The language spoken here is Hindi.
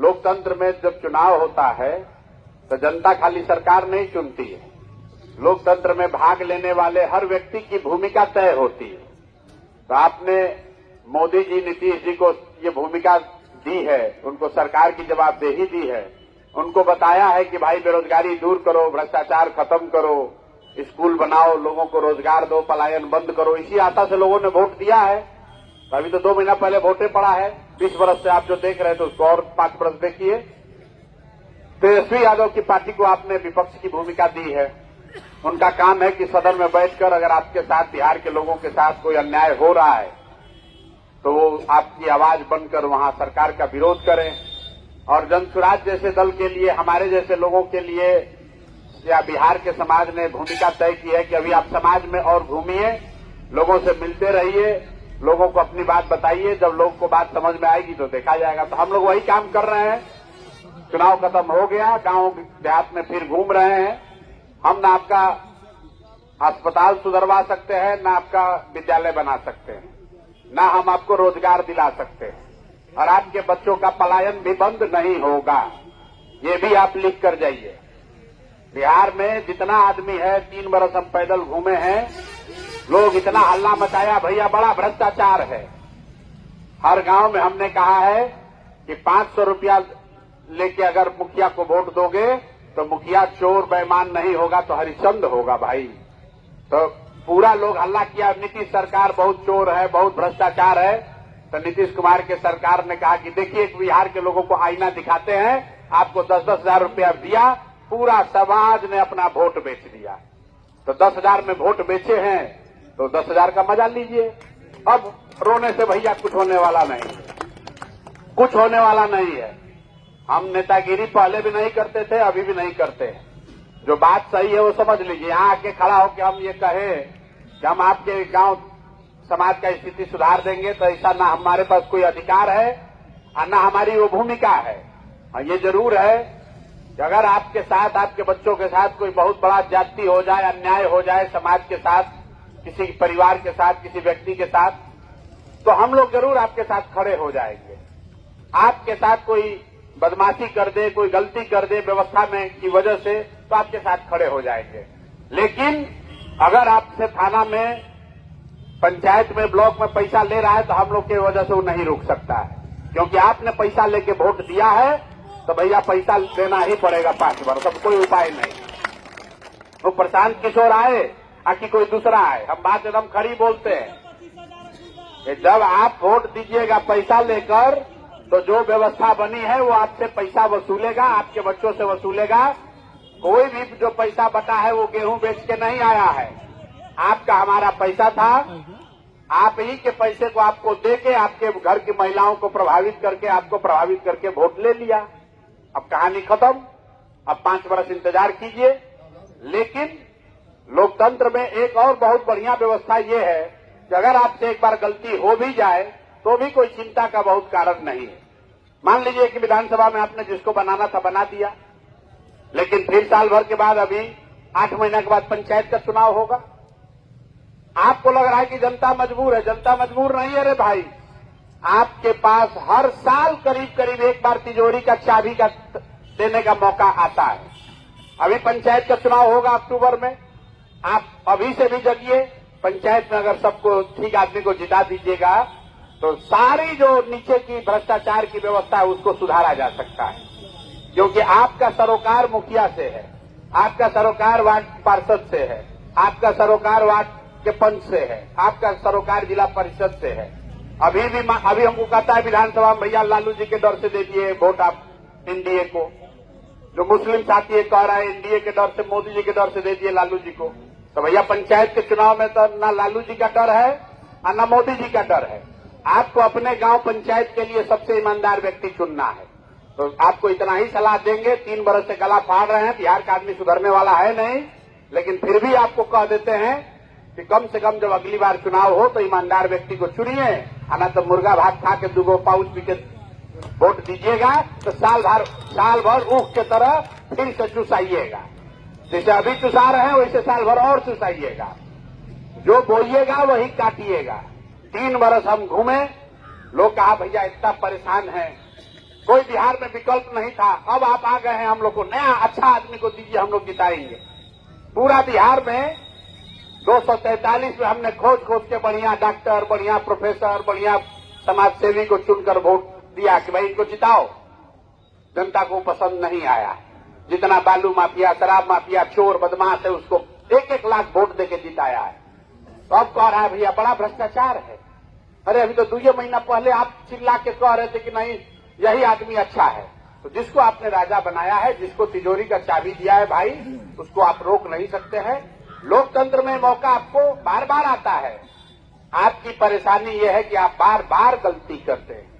लोकतंत्र में जब चुनाव होता है तो जनता खाली सरकार नहीं चुनती है। लोकतंत्र में भाग लेने वाले हर व्यक्ति की भूमिका तय होती है। तो आपने मोदी जी, नीतीश जी को ये भूमिका दी है, उनको सरकार की जवाबदेही दी है, उनको बताया है कि भाई बेरोजगारी दूर करो, भ्रष्टाचार खत्म करो, स्कूल बनाओ, लोगों को रोजगार दो, पलायन बंद करो। इसी आशा से लोगों ने वोट दिया है। अभी तो 2 महीना पहले वोटे पड़ा है। 20 वर्ष से आप जो देख रहे थे उसको और 5 वर्ष देखिए। तेजस्वी यादव की पार्टी को आपने विपक्ष की भूमिका दी है। उनका काम है कि सदन में बैठकर अगर आपके साथ, बिहार के लोगों के साथ कोई अन्याय हो रहा है तो वो आपकी आवाज बनकर वहां सरकार का विरोध करें। और जनसुराज जैसे दल के लिए, हमारे जैसे लोगों के लिए या बिहार के समाज ने भूमिका तय की है कि अभी आप समाज में और घूमिए, लोगों से मिलते रहिए, लोगों को अपनी बात बताइए। जब लोगों को बात समझ में आएगी तो देखा जाएगा। तो हम लोग वही काम कर रहे हैं। चुनाव खत्म हो गया, गांव देहात में फिर घूम रहे हैं। हम ना आपका अस्पताल सुधरवा सकते हैं, ना आपका विद्यालय बना सकते हैं, ना हम आपको रोजगार दिला सकते हैं, और आपके बच्चों का पलायन भी बंद नहीं होगा। ये भी आप लिख कर जाइए। बिहार में जितना आदमी है, 3 बरस हम पैदल घूमे हैं, लोग इतना हल्ला मचाया, भैया बड़ा भ्रष्टाचार है। हर गांव में हमने कहा है कि 500 रुपया लेके अगर मुखिया को वोट दोगे तो मुखिया चोर बेईमान नहीं होगा तो हरिश्चंद्र होगा भाई। तो पूरा लोग हल्ला किया, नीतीश सरकार बहुत चोर है, बहुत भ्रष्टाचार है। तो नीतीश कुमार के सरकार ने कहा कि देखिए, बिहार के लोगों को आईना दिखाते हैं, आपको 10-10 हजार रुपया दिया, पूरा समाज ने अपना वोट बेच दिया। तो 10 हजार में वोट बेचे हैं तो 10 हजार का मजा लीजिए। अब रोने से भैया कुछ होने वाला नहीं है, कुछ होने वाला नहीं है। हम नेतागिरी पहले भी नहीं करते थे, अभी भी नहीं करते हैं। जो बात सही है वो समझ लीजिए। यहाँ आके खड़ा होकर हम ये कहें कि हम आपके गांव समाज का स्थिति सुधार देंगे, तो ऐसा ना हमारे पास कोई अधिकार है और ना हमारी वो भूमिका है। और ये जरूर है कि अगर आपके साथ, आपके बच्चों के साथ कोई बहुत बड़ा ज्यादती हो जाए, अन्याय हो जाए समाज के साथ, किसी परिवार के साथ, किसी व्यक्ति के साथ, तो हम लोग जरूर आपके साथ खड़े हो जाएंगे। आपके साथ कोई बदमाशी कर दे, कोई गलती कर दे व्यवस्था में की वजह से, तो आपके साथ खड़े हो जाएंगे। लेकिन अगर आपसे थाना में, पंचायत में, ब्लॉक में पैसा ले रहा है तो हम लोग की वजह से वो नहीं रुक सकता है, क्योंकि आपने पैसा लेके वोट दिया है तो भैया पैसा देना ही पड़ेगा 5 वर्ष। अब कोई उपाय नहीं। वो प्रशांत किशोर आए कि कोई दूसरा आए, हम बात एकदम खड़ी बोलते हैं कि जब आप वोट दीजिएगा पैसा लेकर, तो जो व्यवस्था बनी है वो आपसे पैसा वसूलेगा, आपके बच्चों से वसूलेगा। कोई भी जो पैसा बटा है वो गेहूं बेच के नहीं आया है, आपका हमारा पैसा था। आप ही के पैसे को आपको देके आपके घर की महिलाओं को प्रभावित करके, आपको प्रभावित करके वोट ले लिया। अब कहानी खत्म। अब 5 वर्ष इंतजार कीजिए। लेकिन लोकतंत्र में एक और बहुत बढ़िया व्यवस्था ये है कि अगर आपसे एक बार गलती हो भी जाए तो भी कोई चिंता का बहुत कारण नहीं है। मान लीजिए कि विधानसभा में आपने जिसको बनाना था बना दिया, लेकिन फिर साल भर के बाद, अभी 8 महीने के बाद पंचायत का चुनाव होगा। आपको लग रहा है कि जनता मजबूर है। जनता मजबूर नहीं है रे भाई। आपके पास हर साल करीब करीब एक बार तिजोरी का चाबी का देने का मौका आता है। अभी पंचायत का चुनाव होगा अक्टूबर में। आप अभी से भी जगिए। पंचायत में अगर सबको ठीक आदमी को जिता दीजिएगा तो सारी जो नीचे की भ्रष्टाचार की व्यवस्था है उसको सुधारा जा सकता है, क्योंकि आपका सरोकार मुखिया से है, आपका सरोकार वार्ड पार्षद से है, आपका सरोकार वार्ड के पंच से है, आपका सरोकार जिला परिषद से है। अभी हमको कहता है विधानसभा में, भैया लालू जी के डर से दे दिए वोट आप एनडीए को। जो मुस्लिम साथी ये कह रहा है एनडीए के डर से, मोदी जी के डर से दे दिए लालू जी को। तो भैया पंचायत के चुनाव में तो ना लालू जी का डर है और ना मोदी जी का डर है। आपको अपने गांव पंचायत के लिए सबसे ईमानदार व्यक्ति चुनना है। तो आपको इतना ही सलाह देंगे। 3 बरस से गला फाड़ रहे हैं, बिहार का आदमी सुधरने वाला है नहीं, लेकिन फिर भी आपको कह देते हैं कि कम से कम जब अगली बार चुनाव हो तो ईमानदार व्यक्ति को चुनिए, ना तो मुर्गा भात खा के 2 पाउच पी के वोट दीजिएगा तो साल भर ऊख के तरह फिर से चुसाइएगा। जैसे अभी चुसा रहे हैं वैसे साल भर और चुसाइएगा। जो बोइएगा वही काटिएगा। 3 बरस हम घूमे, लोग कहा भैया इतना परेशान है, कोई बिहार में विकल्प नहीं था। अब आप आ गए हैं, हम लोग को नया अच्छा आदमी को दीजिए, हम लोग जिताएंगे। पूरा बिहार में 243 में हमने खोज खोज के बढ़िया डॉक्टर, बढ़िया प्रोफेसर, बढ़िया समाज सेवी को चुनकर वोट दिया कि भाई इनको जिताओ। जनता को पसंद नहीं आया। जितना बालू माफिया, शराब माफिया, चोर बदमाश है, उसको 1-1 लाख वोट देके जिताया है। तो अब कह रहा है भैया बड़ा भ्रष्टाचार है। अरे अभी तो 2 महीना पहले आप चिल्ला के कह रहे थे कि नहीं यही आदमी अच्छा है। तो जिसको आपने राजा बनाया है, जिसको तिजोरी का चाबी दिया है भाई, उसको आप रोक नहीं सकते हैं। लोकतंत्र में मौका आपको बार बार आता है। आपकी परेशानी यह है कि आप बार बार गलती करते हैं।